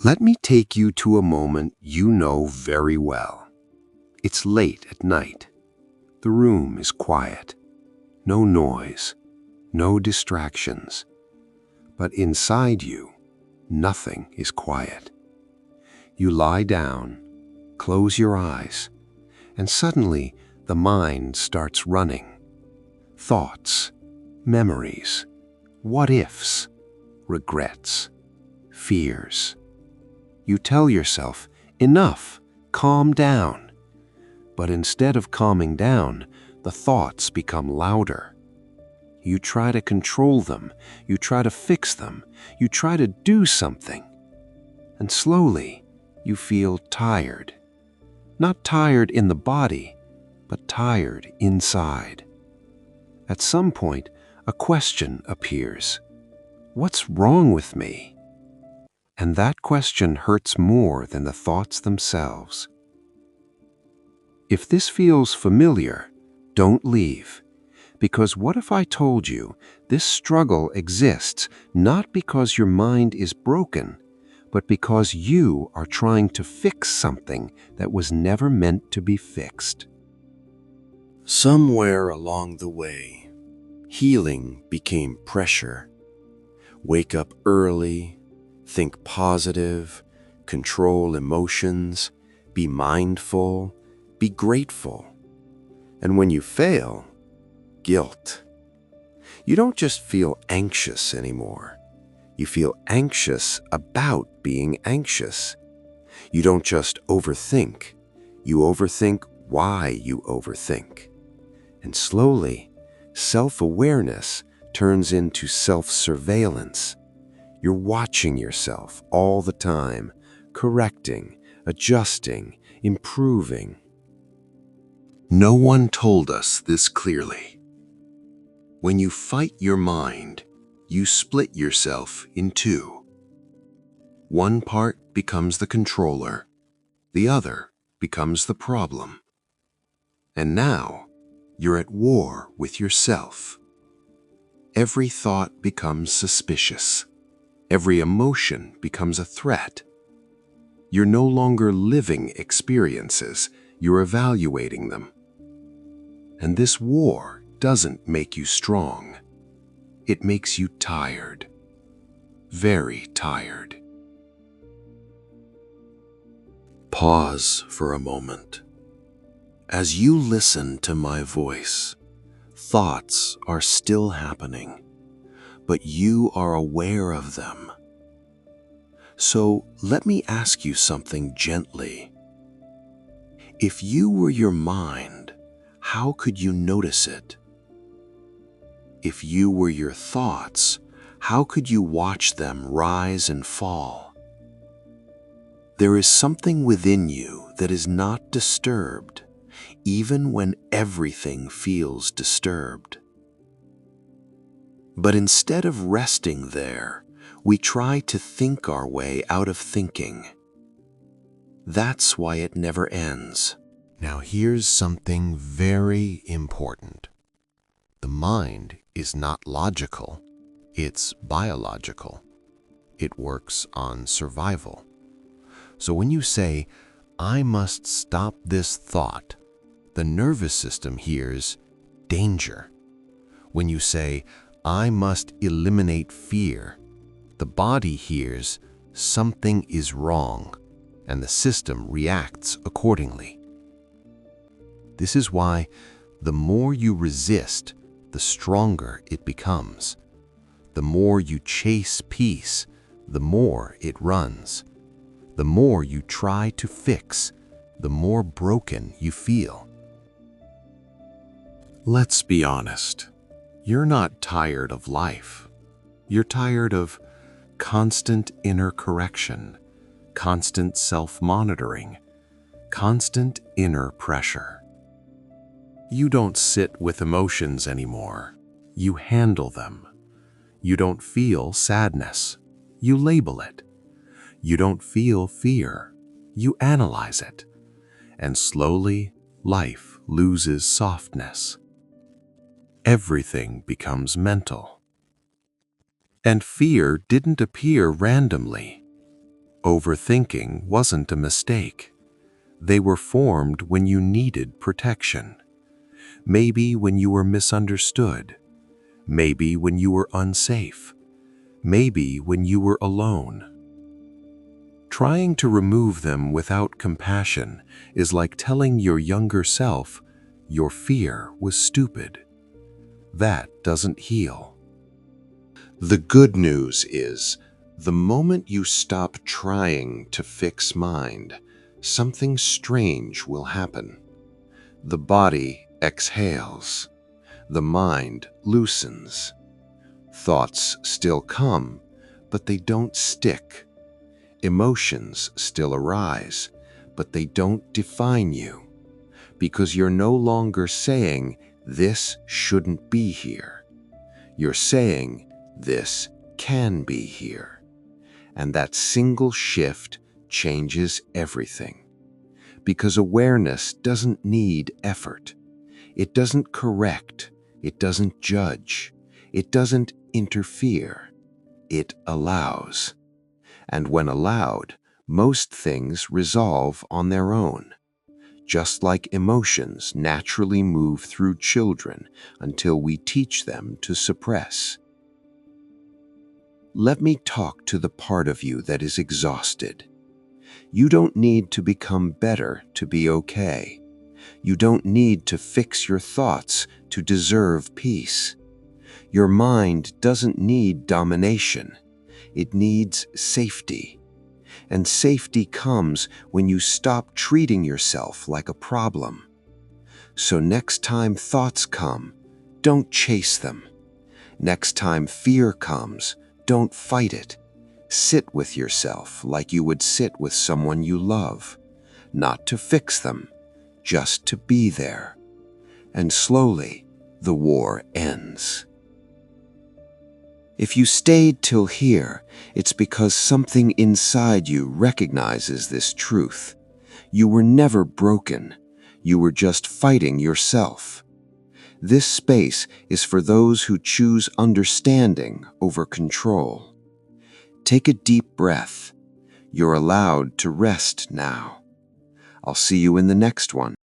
Let me take you to a moment you know very well. It's late at night. The room is quiet. No noise, no distractions. But inside you, nothing is quiet. You lie down, close your eyes, and suddenly the mind starts running. Thoughts, memories, what-ifs, regrets, fears. You tell yourself, enough, calm down. But instead of calming down, the thoughts become louder. You try to control them, you try to fix them, you try to do something. And slowly, you feel tired. Not tired in the body, but tired inside. At some point, a question appears. What's wrong with me? And that question hurts more than the thoughts themselves. If this feels familiar, don't leave. Because what if I told you this struggle exists not because your mind is broken, but because you are trying to fix something that was never meant to be fixed? Somewhere along the way, healing became pressure. Wake up early, think positive, control emotions, be mindful, be grateful. And when you fail, guilt. You don't just feel anxious anymore. You feel anxious about being anxious. You don't just overthink. You overthink why you overthink. And slowly, self-awareness turns into self-surveillance. You're watching yourself all the time, correcting, adjusting, improving. No one told us this clearly. When you fight your mind, you split yourself in two. One part becomes the controller, the other becomes the problem. And now, you're at war with yourself. Every thought becomes suspicious. Every emotion becomes a threat. You're no longer living experiences, you're evaluating them. And this war doesn't make you strong. It makes you tired. Very tired. Pause for a moment. As you listen to my voice, thoughts are still happening, but you are aware of them. So let me ask you something gently. If you were your mind, how could you notice it? If you were your thoughts, how could you watch them rise and fall? There is something within you that is not disturbed, even when everything feels disturbed. But instead of resting there, we try to think our way out of thinking. That's why it never ends. Now here's something very important. The mind is not logical, it's biological. It works on survival. So when you say, I must stop this thought, the nervous system hears danger. When you say, I must eliminate fear, the body hears something is wrong, and the system reacts accordingly. This is why the more you resist, the stronger it becomes. The more you chase peace, the more it runs. The more you try to fix, the more broken you feel. Let's be honest. You're not tired of life. You're tired of constant inner correction, constant self-monitoring, constant inner pressure. You don't sit with emotions anymore. You handle them. You don't feel sadness. You label it. You don't feel fear. You analyze it. And slowly, life loses softness. Everything becomes mental. And fear didn't appear randomly. Overthinking wasn't a mistake. They were formed when you needed protection. Maybe when you were misunderstood. Maybe when you were unsafe. Maybe when you were alone. Trying to remove them without compassion is like telling your younger self your fear was stupid. That doesn't heal. The good news is, the moment you stop trying to fix mind, something strange will happen. The body exhales. The mind loosens. Thoughts still come, but they don't stick. Emotions still arise, but they don't define you, because you're no longer saying, "This shouldn't be here." You're saying, "This can be here." And that single shift changes everything. Because awareness doesn't need effort. It doesn't correct. It doesn't judge. It doesn't interfere. It allows. And when allowed, most things resolve on their own. Just like emotions naturally move through children until we teach them to suppress. Let me talk to the part of you that is exhausted. You don't need to become better to be okay. You don't need to fix your thoughts to deserve peace. Your mind doesn't need domination. It needs safety. And safety comes when you stop treating yourself like a problem. So next time thoughts come, don't chase them. Next time fear comes, don't fight it. Sit with yourself like you would sit with someone you love, not to fix them, just to be there. And slowly, the war ends. If you stayed till here, it's because something inside you recognizes this truth. You were never broken. You were just fighting yourself. This space is for those who choose understanding over control. Take a deep breath. You're allowed to rest now. I'll see you in the next one.